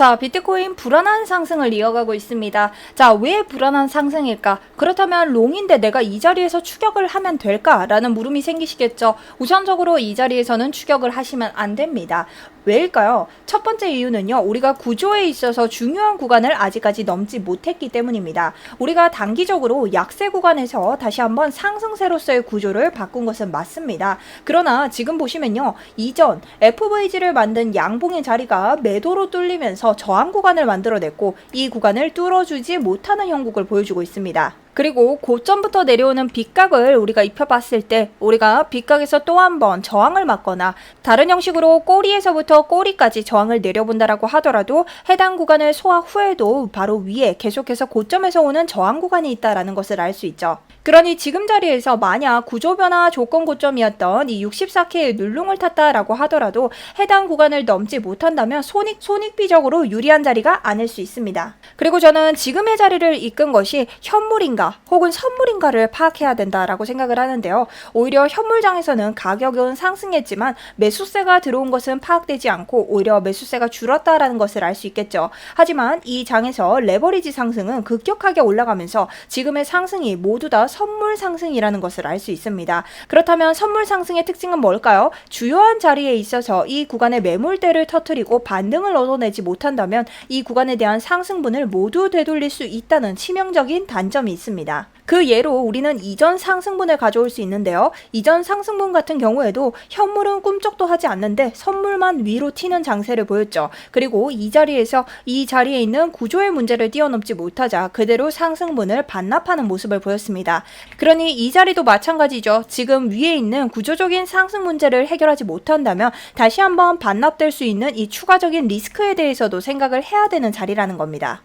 자, 비트코인 불안한 상승을 이어가고 있습니다. 자, 왜 불안한 상승일까? 그렇다면 롱인데 내가 이 자리에서 추격을 하면 될까? 라는 물음이 생기시겠죠. 우선적으로 이 자리에서는 추격을 하시면 안 됩니다. 왜일까요? 첫 번째 이유는요, 우리가 구조에 있어서 중요한 구간을 아직까지 넘지 못했기 때문입니다. 우리가 단기적으로 약세 구간에서 다시 한번 상승세로서의 구조를 바꾼 것은 맞습니다. 그러나 지금 보시면요, 이전 FVG를 만든 양봉의 자리가 매도로 뚫리면서 저항 구간을 만들어냈고 이 구간을 뚫어주지 못하는 형국을 보여주고 있습니다. 그리고 고점부터 내려오는 빗각을 우리가 입혀봤을 때 우리가 빗각에서 또 한 번 저항을 맞거나 다른 형식으로 꼬리에서부터 꼬리까지 저항을 내려본다라고 하더라도 해당 구간을 소화 후에도 바로 위에 계속해서 고점에서 오는 저항 구간이 있다라는 것을 알 수 있죠. 그러니 지금 자리에서 만약 구조 변화 조건 고점이었던 이 64K의 눌롱을 탔다라고 하더라도 해당 구간을 넘지 못한다면 손익비적으로 유리한 자리가 아닐 수 있습니다. 그리고 저는 지금의 자리를 이끈 것이 현물인가 혹은 선물인가를 파악해야 된다라고 생각을 하는데요. 오히려 현물장에서는 가격은 상승했지만 매수세가 들어온 것은 파악되지 않고 오히려 매수세가 줄었다라는 것을 알 수 있겠죠. 하지만 이 장에서 레버리지 상승은 급격하게 올라가면서 지금의 상승이 모두 다 선물 상승이라는 것을 알 수 있습니다. 그렇다면 선물 상승의 특징은 뭘까요? 주요한 자리에 있어서 이 구간의 매물대를 터뜨리고 반등을 얻어내지 못한다면 이 구간에 대한 상승분을 모두 되돌릴 수 있다는 치명적인 단점이 있습니다. 그 예로 우리는 이전 상승분을 가져올 수 있는데요. 이전 상승분 같은 경우에도 현물은 꿈쩍도 하지 않는데 선물만 위로 튀는 장세를 보였죠. 그리고 이 자리에 있는 구조의 문제를 뛰어넘지 못하자 그대로 상승분을 반납하는 모습을 보였습니다. 그러니 이 자리도 마찬가지죠. 지금 위에 있는 구조적인 상승 문제를 해결하지 못한다면 다시 한번 반납될 수 있는 이 추가적인 리스크에 대해서도 생각을 해야 되는 자리라는 겁니다.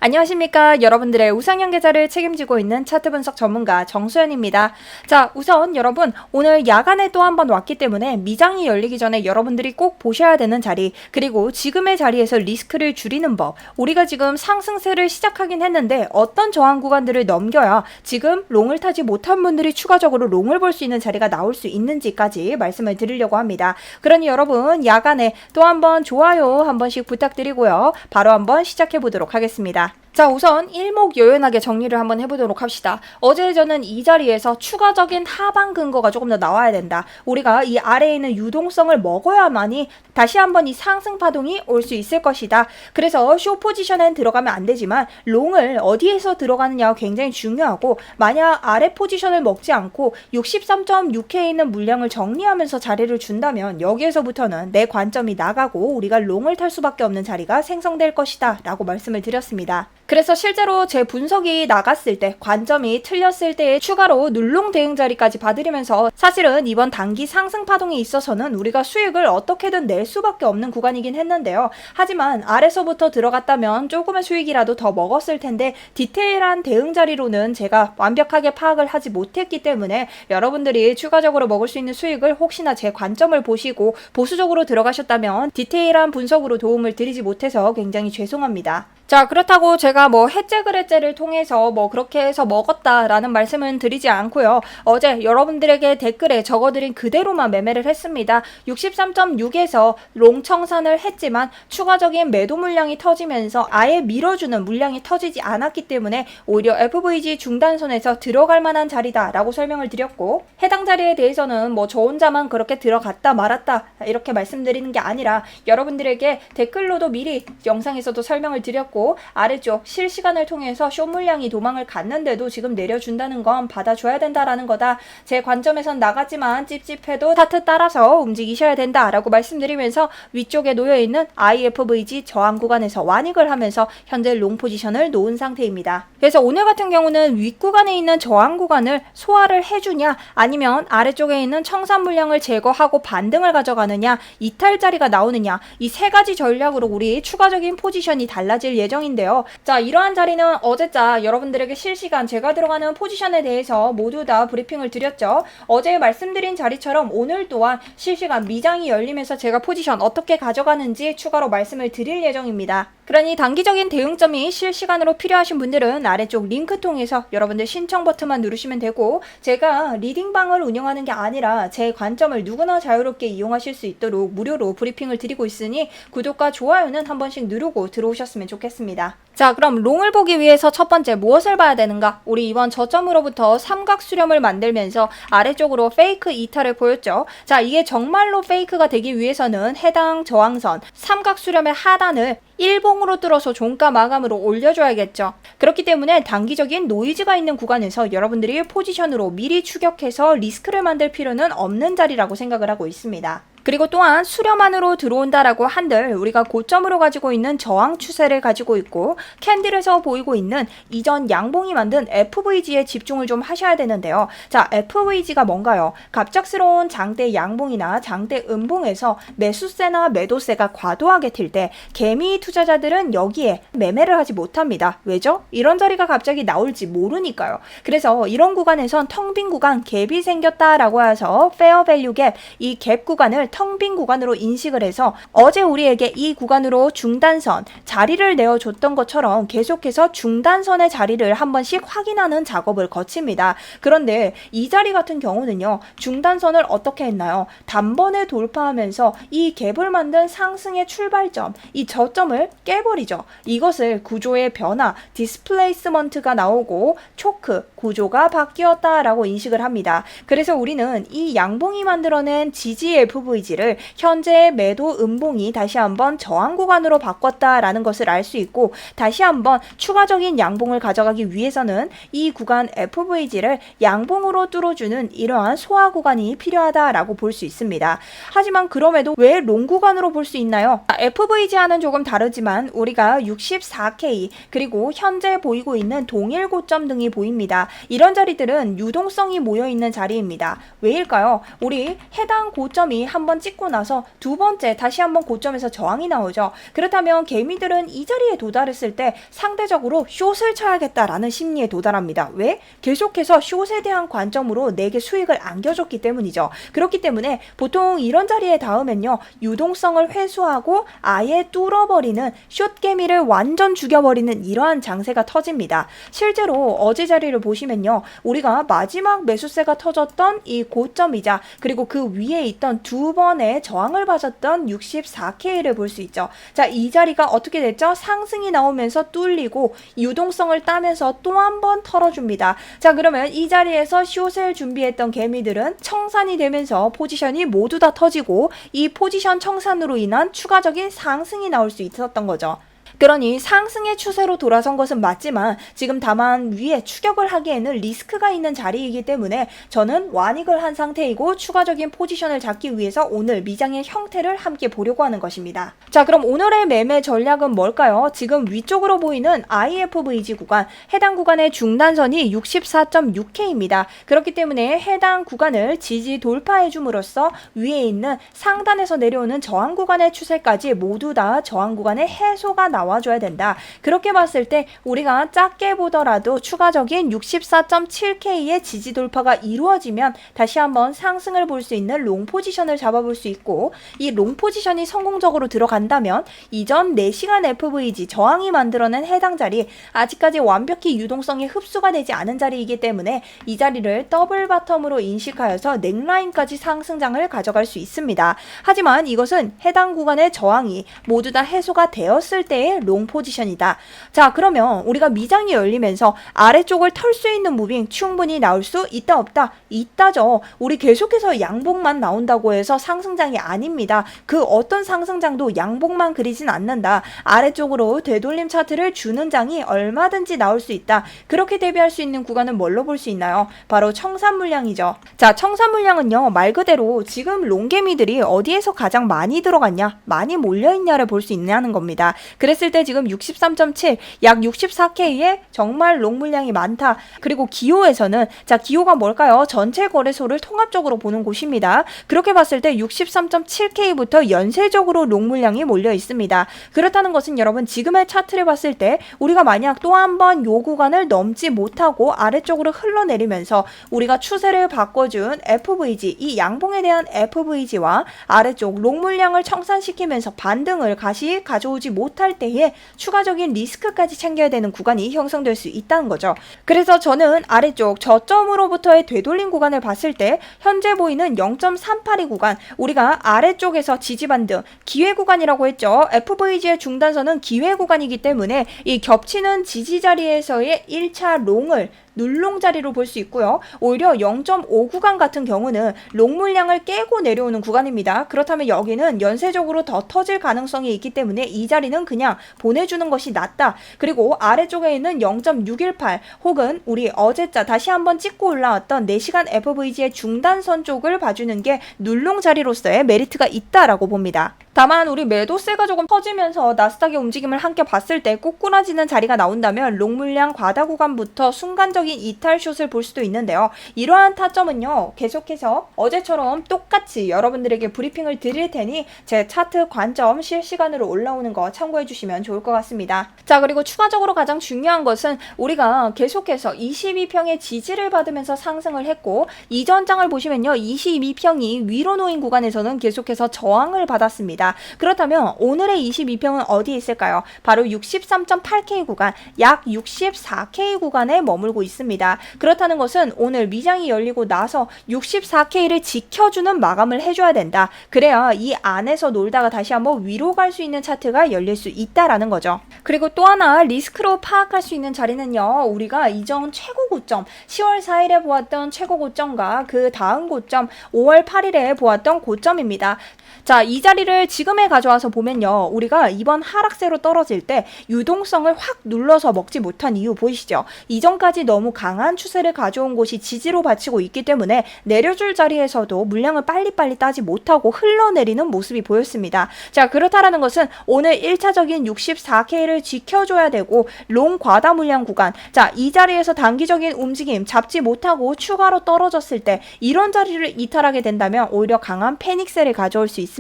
안녕하십니까. 여러분들의 우상향 계좌를 책임지고 있는 차트 분석 전문가 정수연입니다. 자, 우선 여러분 오늘 야간에 또 한 번 왔기 때문에 미장이 열리기 전에 여러분들이 꼭 보셔야 되는 자리, 그리고 지금의 자리에서 리스크를 줄이는 법, 우리가 지금 상승세를 시작하긴 했는데 어떤 저항 구간들을 넘겨야 지금 롱을 타지 못한 분들이 추가적으로 롱을 볼 수 있는 자리가 나올 수 있는지까지 말씀을 드리려고 합니다. 그러니 여러분 야간에 또 한 번 좋아요 한 번씩 부탁드리고요. 바로 한번 시작해 보도록 하겠습니다. 자, 우선 일목요연하게 정리를 한번 해보도록 합시다. 어제 저는 이 자리에서 추가적인 하방 근거가 조금 더 나와야 된다. 우리가 이 아래에 있는 유동성을 먹어야만이 다시 한번 이 상승 파동이 올 수 있을 것이다. 그래서 쇼 포지션엔 들어가면 안 되지만 롱을 어디에서 들어가느냐가 굉장히 중요하고, 만약 아래 포지션을 먹지 않고 63.6K에 있는 물량을 정리하면서 자리를 준다면 여기에서부터는 내 관점이 나가고 우리가 롱을 탈 수밖에 없는 자리가 생성될 것이다 라고 말씀을 드렸습니다. 그래서 실제로 제 분석이 나갔을 때, 관점이 틀렸을 때에 추가로 눌롱 대응 자리까지 봐드리면서 사실은 이번 단기 상승 파동에 있어서는 우리가 수익을 어떻게든 낼 수밖에 없는 구간이긴 했는데요. 하지만 아래서부터 들어갔다면 조금의 수익이라도 더 먹었을 텐데 디테일한 대응 자리로는 제가 완벽하게 파악을 하지 못했기 때문에 여러분들이 추가적으로 먹을 수 있는 수익을 혹시나 제 관점을 보시고 보수적으로 들어가셨다면 디테일한 분석으로 도움을 드리지 못해서 굉장히 죄송합니다. 자, 그렇다고 제가 해제 그래제를 통해서 그렇게 해서 먹었다라는 말씀은 드리지 않고요. 어제 여러분들에게 댓글에 적어드린 그대로만 매매를 했습니다. 63.6에서 롱 청산을 했지만 추가적인 매도 물량이 터지면서 아예 밀어주는 물량이 터지지 않았기 때문에 오히려 FVG 중단선에서 들어갈 만한 자리다라고 설명을 드렸고, 해당 자리에 대해서는 저 혼자만 그렇게 들어갔다 말았다 이렇게 말씀드리는 게 아니라 여러분들에게 댓글로도 미리 영상에서도 설명을 드렸고, 아래쪽 실시간을 통해서 쇼 물량이 도망을 갔는데도 지금 내려준다는 건 받아줘야 된다라는 거다. 제 관점에선 나갔지만 찝찝해도 차트 따라서 움직이셔야 된다라고 말씀드리면서 위쪽에 놓여있는 IFVG 저항 구간에서 완익을 하면서 현재 롱 포지션을 놓은 상태입니다. 그래서 오늘 같은 경우는 윗구간에 있는 저항 구간을 소화를 해주냐, 아니면 아래쪽에 있는 청산 물량을 제거하고 반등을 가져가느냐, 이탈 자리가 나오느냐, 이 세 가지 전략으로 우리 추가적인 포지션이 달라질 예정인데요. 자, 이러한 자리는 어제자 여러분들에게 실시간 제가 들어가는 포지션에 대해서 모두 다 브리핑을 드렸죠. 어제 말씀드린 자리처럼 오늘 또한 실시간 미장이 열리면서 제가 포지션 어떻게 가져가는지 추가로 말씀을 드릴 예정입니다. 그러니 단기적인 대응점이 실시간으로 필요하신 분들은 아래쪽 링크 통해서 여러분들 신청 버튼만 누르시면 되고, 제가 리딩방을 운영하는 게 아니라 제 관점을 누구나 자유롭게 이용하실 수 있도록 무료로 브리핑을 드리고 있으니 구독과 좋아요는 한 번씩 누르고 들어오셨으면 좋겠습니다. 자, 그럼 롱을 보기 위해서 첫 번째 무엇을 봐야 되는가? 우리 이번 저점으로부터 삼각 수렴을 만들면서 아래쪽으로 페이크 이탈을 보였죠. 자, 이게 정말로 페이크가 되기 위해서는 해당 저항선 삼각 수렴의 하단을 일봉으로 뚫어서 종가 마감으로 올려줘야겠죠. 그렇기 때문에 단기적인 노이즈가 있는 구간에서 여러분들이 포지션으로 미리 추격해서 리스크를 만들 필요는 없는 자리라고 생각을 하고 있습니다. 그리고 또한 수렴안으로 들어온다라고 한들 우리가 고점으로 가지고 있는 저항 추세를 가지고 있고, 캔들에서 보이고 있는 이전 양봉이 만든 FVG에 집중을 좀 하셔야 되는데요. 자, FVG가 뭔가요? 갑작스러운 장대 양봉이나 장대 음봉에서 매수세나 매도세가 과도하게 튈 때 개미 투자자들은 여기에 매매를 하지 못합니다. 왜죠? 이런 자리가 갑자기 나올지 모르니까요. 그래서 이런 구간에선 텅 빈 구간 갭이 생겼다라고 해서 페어 밸류 갭, 이 갭 구간을 텅 빈 구간으로 인식을 해서 어제 우리에게 이 구간으로 중단선 자리를 내어줬던 것처럼 계속해서 중단선의 자리를 한 번씩 확인하는 작업을 거칩니다. 그런데 이 자리 같은 경우는요, 중단선을 어떻게 했나요? 단번에 돌파하면서 이 갭을 만든 상승의 출발점, 이 저점을 깨버리죠. 이것을 구조의 변화, 디스플레이스먼트가 나오고 초크, 구조가 바뀌었다라고 인식을 합니다. 그래서 우리는 이 양봉이 만들어낸 지지 FVG를 현재 매도 음봉이 다시 한번 저항 구간으로 바꿨다라는 것을 알 수 있고, 다시 한번 추가적인 양봉을 가져가기 위해서는 이 구간 FVG를 양봉으로 뚫어주는 이러한 소화 구간이 필요하다라고 볼 수 있습니다. 하지만 그럼에도 왜 롱 구간으로 볼 수 있나요? FVG와는 조금 다르지만 우리가 64K 그리고 현재 보이고 있는 동일 고점 등이 보입니다. 이런 자리들은 유동성이 모여있는 자리입니다. 왜일까요? 우리 해당 고점이 한번 찍고 나서 두 번째 다시 한번 고점에서 저항이 나오죠. 그렇다면 개미들은 이 자리에 도달했을 때 상대적으로 숏을 쳐야겠다라는 심리에 도달합니다. 왜? 계속해서 숏에 대한 관점으로 내게 수익을 안겨줬기 때문이죠. 그렇기 때문에 보통 이런 자리에 닿으면요, 유동성을 회수하고 아예 뚫어버리는 숏 개미를 완전 죽여버리는 이러한 장세가 터집니다. 실제로 어제 자리를 보시면요, 우리가 마지막 매수세가 터졌던 이 고점이자 그리고 그 위에 있던 두 번의 저항을 받았던 64K를 볼 수 있죠. 자, 이 자리가 어떻게 됐죠? 상승이 나오면서 뚫리고 유동성을 따면서 또 한 번 털어줍니다. 자, 그러면 이 자리에서 숏을 준비했던 개미들은 청산이 되면서 포지션이 모두 다 터지고, 이 포지션 청산으로 인한 추가적인 상승이 나올 수 있었던 거죠. 그러니 상승의 추세로 돌아선 것은 맞지만 지금 다만 위에 추격을 하기에는 리스크가 있는 자리이기 때문에 저는 완익을 한 상태이고 추가적인 포지션을 잡기 위해서 오늘 미장의 형태를 함께 보려고 하는 것입니다. 자, 그럼 오늘의 매매 전략은 뭘까요? 지금 위쪽으로 보이는 IFVG 구간, 해당 구간의 중단선이 64.6K입니다. 그렇기 때문에 해당 구간을 지지 돌파해 줌으로써 위에 있는 상단에서 내려오는 저항 구간의 추세까지 모두 다 저항 구간의 해소가 나와줘야 된다. 그렇게 봤을 때 우리가 작게 보더라도 추가적인 64.7K의 지지 돌파가 이루어지면 다시 한번 상승을 볼 수 있는 롱 포지션을 잡아볼 수 있고, 이 롱 포지션이 성공적으로 들어간다면 이전 4시간 FVG 저항이 만들어낸 해당 자리, 아직까지 완벽히 유동성이 흡수가 되지 않은 자리이기 때문에 이 자리를 더블 바텀으로 인식하여서 넥라인까지 상승장을 가져갈 수 있습니다. 하지만 이것은 해당 구간의 저항이 모두 다 해소가 되었을 때의 롱 포지션이다. 자, 그러면 우리가 미장이 열리면서 아래쪽을 털 수 있는 무빙 충분히 나올 수 있다 없다? 있다죠. 우리 계속해서 양봉만 나온다고 해서 상승장이 아닙니다. 그 어떤 상승장도 양봉만 그리진 않는다. 아래쪽으로 되돌림 차트를 주는 장이 얼마든지 나올 수 있다. 그렇게 대비할 수 있는 구간은 뭘로 볼 수 있나요? 바로 청산 물량이죠. 자, 청산 물량은요, 말 그대로 지금 롱개미들이 어디에서 가장 많이 들어갔냐, 많이 몰려있냐를 볼 수 있냐는 겁니다. 그랬을 봤을 때 지금 63.7, 약 64K의 정말 롱 물량이 많다. 그리고 기호에서는 자, 기호가 뭘까요? 전체 거래소를 통합적으로 보는 곳입니다. 그렇게 봤을 때 63.7K부터 연쇄적으로 롱 물량이 몰려 있습니다. 그렇다는 것은 여러분 지금의 차트를 봤을 때 우리가 만약 또 한 번 요 구간을 넘지 못하고 아래쪽으로 흘러내리면서 우리가 추세를 바꿔준 FVG, 이 양봉에 대한 FVG와 아래쪽 롱 물량을 청산시키면서 반등을 다시 가져오지 못할 때에 추가적인 리스크까지 챙겨야 되는 구간이 형성될 수 있다는 거죠. 그래서 저는 아래쪽 저점으로부터의 되돌림 구간을 봤을 때 현재 보이는 0.382 구간, 우리가 아래쪽에서 지지 반등, 기회 구간이라고 했죠. FVG의 중단선은 기회 구간이기 때문에 이 겹치는 지지 자리에서의 1차 롱을 눌롱 자리로 볼 수 있고요. 오히려 0.5 구간 같은 경우는 롱 물량을 깨고 내려오는 구간입니다. 그렇다면 여기는 연쇄적으로 더 터질 가능성이 있기 때문에 이 자리는 그냥 보내주는 것이 낫다. 그리고 아래쪽에 있는 0.618 혹은 우리 어제자 다시 한번 찍고 올라왔던 4시간 FVG의 중단선 쪽을 봐주는 게 눌롱 자리로서의 메리트가 있다라고 봅니다. 다만 우리 매도세가 조금 터지면서 나스닥의 움직임을 함께 봤을 때 꼬꾸라지는 자리가 나온다면 롱 물량 과다 구간부터 순간적인 이탈 숏을 볼 수도 있는데요. 이러한 타점은요, 계속해서 어제처럼 똑같이 여러분들에게 브리핑을 드릴 테니 제 차트 관점 실시간으로 올라오는 거 참고해 주시면 좋을 것 같습니다. 자, 그리고 추가적으로 가장 중요한 것은 우리가 계속해서 22평의 지지를 받으면서 상승을 했고, 이전 장을 보시면요, 22평이 위로 놓인 구간에서는 계속해서 저항을 받았습니다. 그렇다면 오늘의 22평은 어디에 있을까요? 바로 63.8K 구간, 약 64K 구간에 머물고 있습니다. 그렇다는 것은 오늘 미장이 열리고 나서 64K를 지켜주는 마감을 해줘야 된다. 그래야 이 안에서 놀다가 다시 한번 위로 갈 수 있는 차트가 열릴 수 있다라는 거죠. 그리고 또 하나 리스크로 파악할 수 있는 자리는요, 우리가 이전 최고 고점 10월 4일에 보았던 최고 고점과 그 다음 고점 5월 8일에 보았던 고점입니다. 자, 이 자리를 지금에 가져와서 보면요, 우리가 이번 하락세로 떨어질 때 유동성을 확 눌러서 먹지 못한 이유 보이시죠? 이전까지 너무 강한 추세를 가져온 곳이 지지로 받치고 있기 때문에 내려줄 자리에서도 물량을 빨리빨리 따지 못하고 흘러내리는 모습이 보였습니다. 자, 그렇다라는 것은 오늘 1차적인 64K를 지켜줘야 되고 롱 과다 물량 구간, 자, 이 자리에서 단기적인 움직임 잡지 못하고 추가로 떨어졌을 때 이런 자리를 이탈하게 된다면 오히려 강한 패닉셀을 가져올 수 있습니다.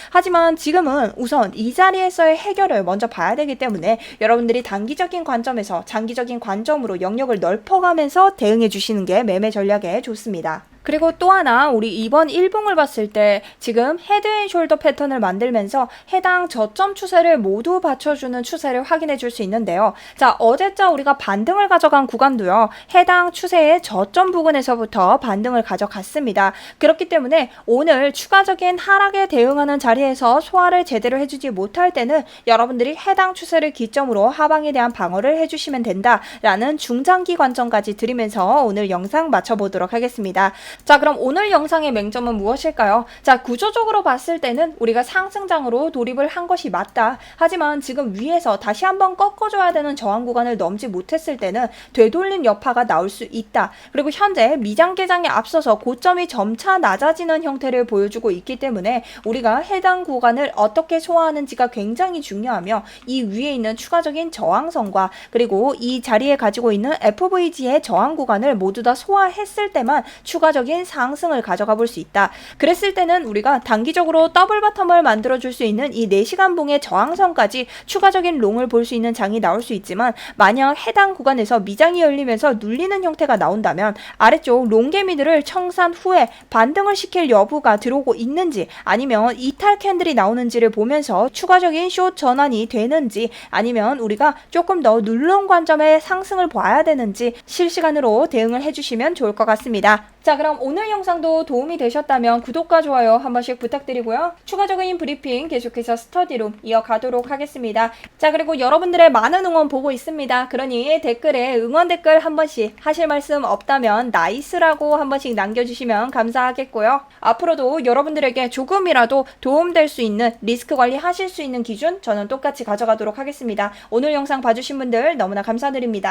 하지만 지금은 우선 이 자리에서의 해결을 먼저 봐야 되기 때문에 여러분들이 단기적인 관점에서 장기적인 관점으로 영역을 넓혀가면서 대응해 주시는 게 매매 전략에 좋습니다. 그리고 또 하나, 우리 이번 일봉을 봤을 때 지금 헤드앤숄더 패턴을 만들면서 해당 저점 추세를 모두 받쳐주는 추세를 확인해 줄 수 있는데요. 자, 어제자 우리가 반등을 가져간 구간도요, 해당 추세의 저점 부근에서부터 반등을 가져갔습니다. 그렇기 때문에 오늘 추가적인 하락에 대응하는 자리에서 소화를 제대로 해주지 못할 때는 여러분들이 해당 추세를 기점으로 하방에 대한 방어를 해주시면 된다라는 중장기 관점까지 드리면서 오늘 영상 마쳐보도록 하겠습니다. 자, 그럼 오늘 영상의 맹점은 무엇일까요? 자, 구조적으로 봤을 때는 우리가 상승장으로 돌입을 한 것이 맞다. 하지만 지금 위에서 다시 한번 꺾어줘야 되는 저항 구간을 넘지 못했을 때는 되돌림 여파가 나올 수 있다. 그리고 현재 미장 개장에 앞서서 고점이 점차 낮아지는 형태를 보여주고 있기 때문에 우리가 해당 구간을 어떻게 소화하는지가 굉장히 중요하며 이 위에 있는 추가적인 저항선과 그리고 이 자리에 가지고 있는 FVG의 저항 구간을 모두 다 소화했을 때만 추가적인 상승을 가져가 볼 수 있다. 그랬을 때는 우리가 단기적으로 더블 바텀을 만들어줄 수 있는 이 4시간 봉의 저항선까지 추가적인 롱을 볼 수 있는 장이 나올 수 있지만, 만약 해당 구간에서 미장이 열리면서 눌리는 형태가 나온다면 아래쪽 롱개미들을 청산 후에 반등을 시킬 여부가 들어오고 있는지, 아니면 이탈 캔들이 나오는지를 보면서 추가적인 숏 전환이 되는지, 아니면 우리가 조금 더 눌렁 관점의 상승을 봐야 되는지 실시간으로 대응을 해주시면 좋을 것 같습니다. 자, 그럼 오늘 영상도 도움이 되셨다면 구독과 좋아요 한 번씩 부탁드리고요. 추가적인 브리핑 계속해서 스터디룸 이어가도록 하겠습니다. 자, 그리고 여러분들의 많은 응원 보고 있습니다. 그러니 댓글에 응원 댓글 한 번씩, 하실 말씀 없다면 나이스라고 한 번씩 남겨주시면 감사하겠고요. 앞으로도 여러분들에게 조금이라도 도움될 수 있는 리스크 관리 하실 수 있는 기준 저는 똑같이 가져가도록 하겠습니다. 오늘 영상 봐주신 분들 너무나 감사드립니다.